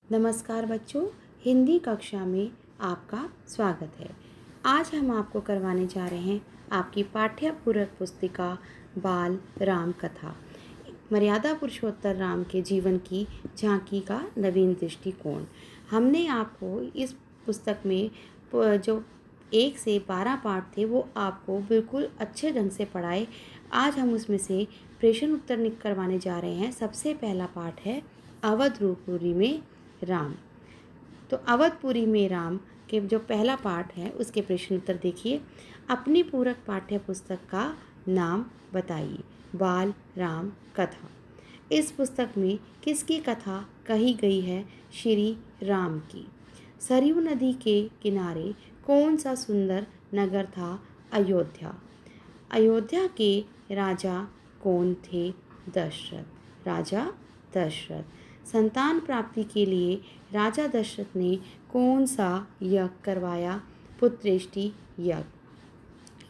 नमस्कार बच्चों, हिंदी कक्षा में आपका स्वागत है। आज हम आपको करवाने जा रहे हैं आपकी पाठ्य पूरक पुस्तिका बाल राम कथा, मर्यादा पुरुषोत्तर राम के जीवन की झांकी का नवीन दृष्टिकोण। हमने आपको इस पुस्तक में जो 1 से 12 पाठ थे वो आपको बिल्कुल अच्छे ढंग से पढ़ाए। आज हम उसमें से प्रश्न उत्तर करवाने जा रहे हैं। सबसे पहला पाठ है अवधपुरी में राम। तो अवधपुरी में राम के जो पहला पाठ है उसके प्रश्न उत्तर देखिए। अपनी पूरक पाठ्य पुस्तक का नाम बताइए। बाल राम कथा। इस पुस्तक में किसकी कथा कही गई है? श्री राम की। सरयू नदी के किनारे कौन सा सुंदर नगर था? अयोध्या। अयोध्या के राजा कौन थे? दशरथ। राजा दशरथ। संतान प्राप्ति के लिए राजा दशरथ ने कौन सा यज्ञ करवाया? पुत्रेष्टि यज्ञ।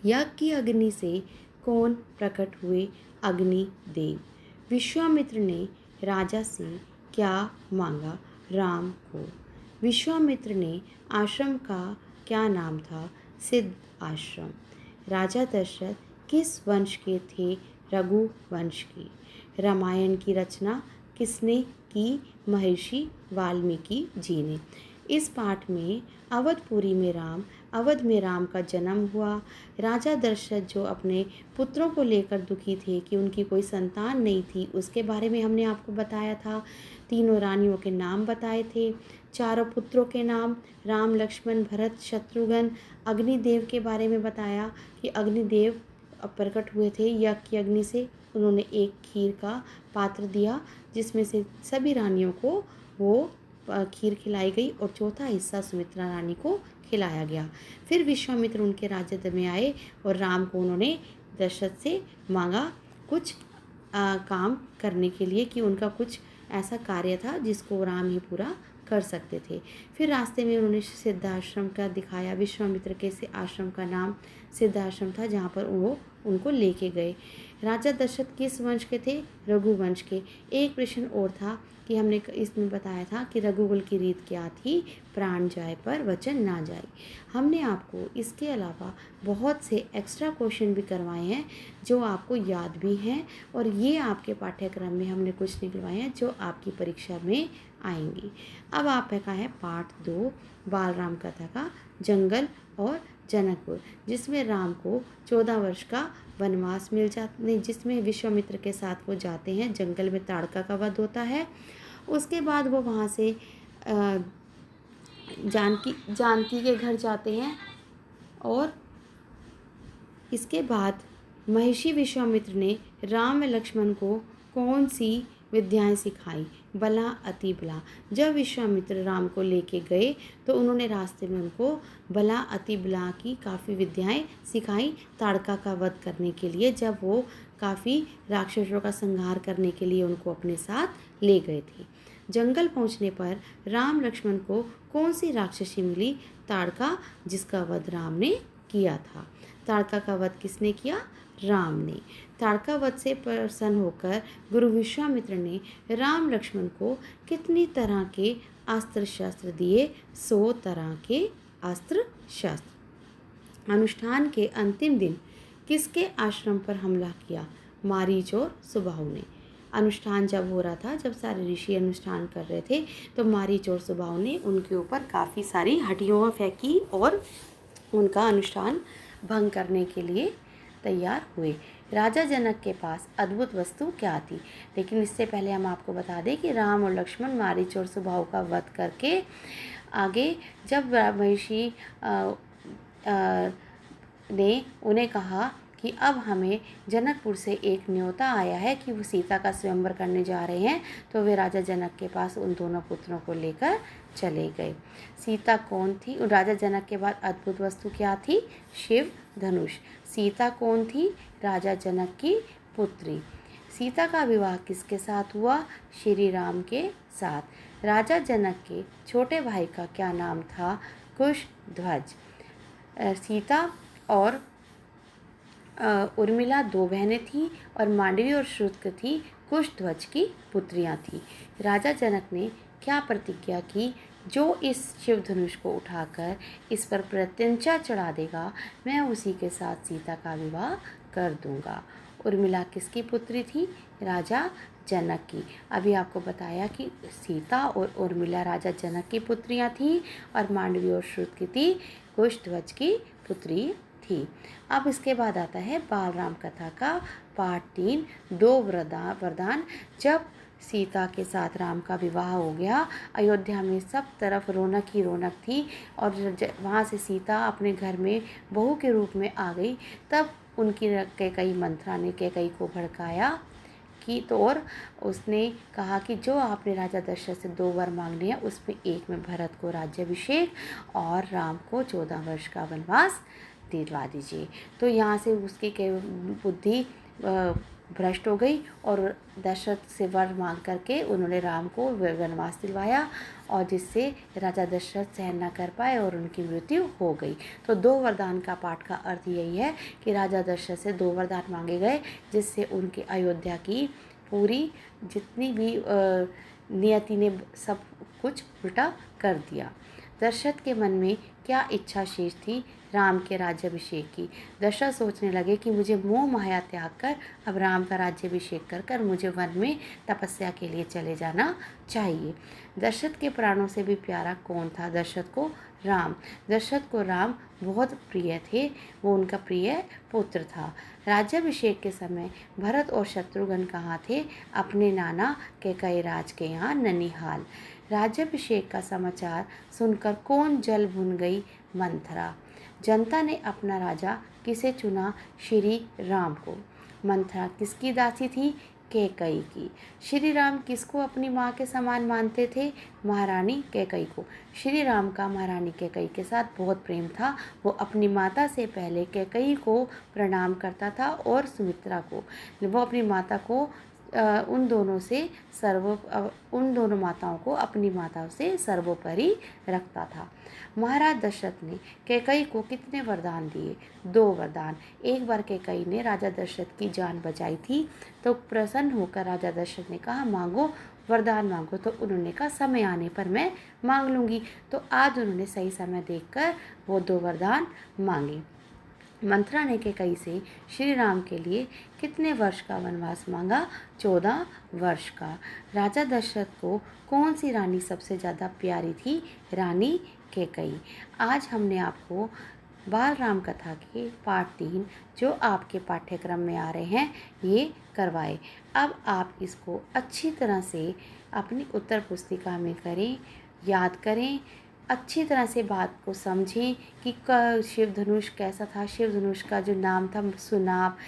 यज्ञ की अग्नि से कौन प्रकट हुए? अग्निदेव। विश्वामित्र ने राजा से क्या मांगा? राम को। विश्वामित्र ने आश्रम का क्या नाम था? सिद्ध आश्रम। राजा दशरथ किस वंश के थे? रघु वंश की। रामायण की रचना किसने की? महर्षि वाल्मीकि जी ने। इस पाठ में अवधपुरी में राम, अवध में राम का जन्म हुआ। राजा दशरथ जो अपने पुत्रों को लेकर दुखी थे कि उनकी कोई संतान नहीं थी, उसके बारे में हमने आपको बताया था। तीनों रानियों के नाम बताए थे, चारों पुत्रों के नाम राम, लक्ष्मण, भरत, शत्रुघ्न। अग्निदेव के बारे में बताया कि अग्निदेव प्रकट हुए थे यज्ञ की अग्नि से। उन्होंने एक खीर का पात्र दिया जिसमें से सभी रानियों को वो खीर खिलाई गई और चौथा हिस्सा सुमित्रा रानी को खिलाया गया। फिर विश्वामित्र उनके राज्य में आए और राम को उन्होंने दशरथ से मांगा कुछ काम करने के लिए, कि उनका कुछ ऐसा कार्य था जिसको राम ही पूरा कर सकते थे। फिर रास्ते में उन्होंने सिद्धाश्रम का दिखाया। विश्वामित्र के से आश्रम का नाम सिद्धाश्रम था, जहाँ पर वो उनको लेके गए। राजा दशरथ किस वंश के थे? रघुवंश के। एक प्रश्न और था कि हमने इसमें बताया था कि रघुकुल की रीत क्या थी? प्राण जाए पर वचन ना जाए। हमने आपको इसके अलावा बहुत से एक्स्ट्रा क्वेश्चन भी करवाए हैं जो आपको याद भी हैं, और ये आपके पाठ्यक्रम में हमने कुछ निकलवाए हैं जो आपकी परीक्षा में आएंगी। अब आपका है पाठ 2 बालराम कथा का जंगल और जनकपुर, जिसमें राम को 14 वर्ष का वनवास मिल जाता, जिसमें विश्वामित्र के साथ वो जाते हैं। जंगल में ताड़का का वध होता है। उसके बाद वो वहाँ से जानकी के घर जाते हैं, और इसके बाद महर्षि विश्वामित्र ने राम व लक्ष्मण को कौन सी विद्याएं सिखाई? बला अति बला। जब विश्वामित्र राम को लेके गए तो उन्होंने रास्ते में उनको बला अति बला की काफ़ी विद्याएं सिखाई ताड़का का वध करने के लिए, जब वो काफ़ी राक्षसों का संहार करने के लिए उनको अपने साथ ले गए थे। जंगल पहुंचने पर राम लक्ष्मण को कौन सी राक्षसी मिली? ताड़का, जिसका वध राम ने किया था। ताड़का का वध किसने किया? राम ने। ताड़का वध से प्रसन्न होकर गुरु विश्वामित्र ने राम लक्ष्मण को कितनी तरह के अस्त्र शस्त्र दिए? 100 तरह के अस्त्र शस्त्र। अनुष्ठान के अंतिम दिन किसके आश्रम पर हमला किया? मारीच और सुबाहु ने। अनुष्ठान जब हो रहा था, जब सारे ऋषि अनुष्ठान कर रहे थे, तो मारीच और सुबाहु ने उनके ऊपर काफ़ी सारी हड्डियाँ फेंकी और उनका अनुष्ठान भंग करने के लिए तैयार हुए। राजा जनक के पास अद्भुत वस्तु क्या थी? लेकिन इससे पहले हम आपको बता दें कि राम और लक्ष्मण मारीच और सुबाहु का वध करके आगे जब महर्षि ने उन्हें कहा कि अब हमें जनकपुर से एक न्योता आया है कि वो सीता का स्वयंवर करने जा रहे हैं, तो वे राजा जनक के पास उन दोनों पुत्रों को लेकर चले गए। सीता कौन थी? राजा जनक के बाद अद्भुत वस्तु क्या थी? शिव धनुष। सीता कौन थी? राजा जनक की पुत्री। सीता का विवाह किसके साथ हुआ? श्री राम के साथ। राजा जनक के छोटे भाई का क्या नाम था? कुशध्वज। सीता और उर्मिला 2 बहनें थीं और मांडवी और श्रुतक थी कुशध्वज की पुत्रियां थीं। राजा जनक ने क्या प्रतिज्ञा की, जो इस शिव धनुष को उठाकर इस पर प्रत्यंचा चढ़ा देगा, मैं उसी के साथ सीता का विवाह कर दूंगा। उर्मिला किसकी पुत्री थी? राजा जनक की। अभी आपको बताया कि सीता और उर्मिला राजा जनक की पुत्रियां थी और मांडवी और श्रुतकीर्ति कुशध्वज की पुत्री थी। अब इसके बाद आता है बाल राम कथा का पार्ट 3, 2 वरदान। जब सीता के साथ राम का विवाह हो गया, अयोध्या में सब तरफ रौनक ही रौनक थी और वहाँ से सीता अपने घर में बहू के रूप में आ गई, तब उनकी कैकई मंथरा ने कैकई को भड़काया कि तो और उसने कहा कि जो आपने राजा दशरथ से 2 वर मांगने हैं, उसमें एक में भरत को राज्याभिषेक और राम को 14 वर्ष का वनवास दिलवा दीजिए। तो यहाँ से उसकी बुद्धि भ्रष्ट हो गई और दशरथ से वर मांग करके उन्होंने राम को वनवास दिलवाया, और जिससे राजा दशरथ सहन न कर पाए और उनकी मृत्यु हो गई। तो 2 वरदान का पाठ का अर्थ यही है कि राजा दशरथ से 2 वरदान मांगे गए, जिससे उनके अयोध्या की पूरी जितनी भी नियति ने सब कुछ उल्टा कर दिया। दशरथ के मन में क्या इच्छा शेष थी? राम के राज्याभिषेक की। दशरथ सोचने लगे कि मुझे मोह माया त्याग कर अब राम का राज्याभिषेक कर कर मुझे वन में तपस्या के लिए चले जाना चाहिए। दशरथ के प्राणों से भी प्यारा कौन था दशरथ को? राम। दशरथ को राम बहुत प्रिय थे, वो उनका प्रिय पुत्र था। राज्याभिषेक के समय भरत और शत्रुघ्न कहाँ थे? अपने नाना कैकई राज के यहाँ ननिहाल। राज्याभिषेक का समाचार सुनकर कौन जल भुन गई? मंथरा। जनता ने अपना राजा किसे चुना? श्री राम को। मंथरा किसकी दासी थी? कैकई की। श्री राम किसको अपनी माँ के समान मानते थे? महारानी कैकई को। श्री राम का महारानी कैकई के साथ बहुत प्रेम था। वो अपनी माता से पहले कैकई को प्रणाम करता था और सुमित्रा को। वो अपनी माता को उन दोनों माताओं को अपनी माताओं से सर्वोपरि रखता था। महाराज दशरथ ने कैकई को कितने वरदान दिए? 2 वरदान। एक बार कैकई ने राजा दशरथ की जान बचाई थी, तो प्रसन्न होकर राजा दशरथ ने कहा मांगो, वरदान मांगो। तो उन्होंने कहा समय आने पर मैं मांग लूँगी। तो आज उन्होंने सही समय देखकर वो 2 वरदान मांगे। मंथरा ने कैकई से श्री राम के लिए कितने वर्ष का वनवास मांगा? 14 वर्ष का। राजा दशरथ को कौन सी रानी सबसे ज़्यादा प्यारी थी? रानी कैकई। आज हमने आपको बाल राम कथा के पार्ट 3 जो आपके पाठ्यक्रम में आ रहे हैं ये करवाए। अब आप इसको अच्छी तरह से अपनी उत्तर पुस्तिका में करें, याद करें, अच्छी तरह से बात को समझें कि शिव धनुष कैसा था। शिव धनुष का जो नाम था सुनाप।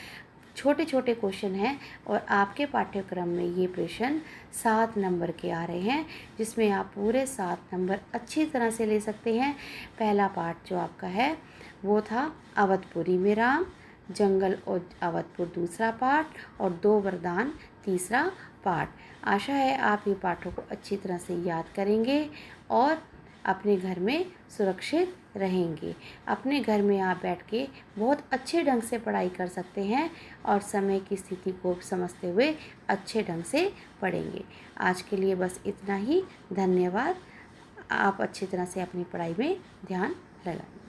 छोटे छोटे क्वेश्चन हैं और आपके पाठ्यक्रम में ये प्रश्न 7 नंबर के आ रहे हैं, जिसमें आप पूरे 7 नंबर अच्छी तरह से ले सकते हैं। पहला पाठ जो आपका है वो था अवधपुरी में राम, जंगल और अवधपुर दूसरा पाठ, और 2 वरदान तीसरा पाठ। आशा है आप ये पाठों को अच्छी तरह से याद करेंगे और अपने घर में सुरक्षित रहेंगे। अपने घर में आप बैठ के बहुत अच्छे ढंग से पढ़ाई कर सकते हैं और समय की स्थिति को समझते हुए अच्छे ढंग से पढ़ेंगे। आज के लिए बस इतना ही। धन्यवाद। आप अच्छी तरह से अपनी पढ़ाई में ध्यान लगाएं।